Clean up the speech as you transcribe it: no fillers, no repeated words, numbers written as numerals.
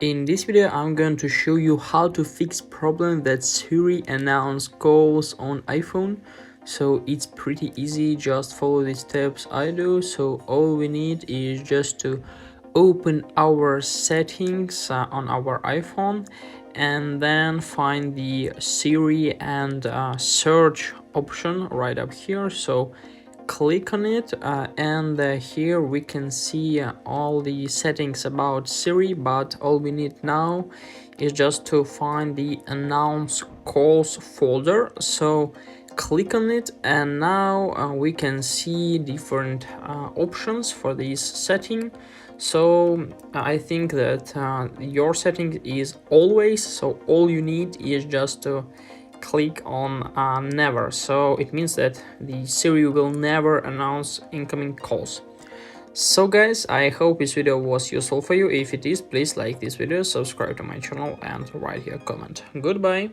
In this video, I'm going to show you how to fix problem that Siri announce calls on iPhone. So it's pretty easy, just follow the steps I do. So all we need is just to open our settings on our iPhone and then find the Siri and search option right up here. So click on it and here we can see all the settings about Siri, but all we need now is just to find the announce calls folder. So click on it and now we can see different options for this setting. So I think that your setting is always, so all you need is just to click on never, so it means that the Siri will never announce incoming calls. So guys, I hope this video was useful for you. If it is, please like this video, subscribe to my channel and write your comment. Goodbye.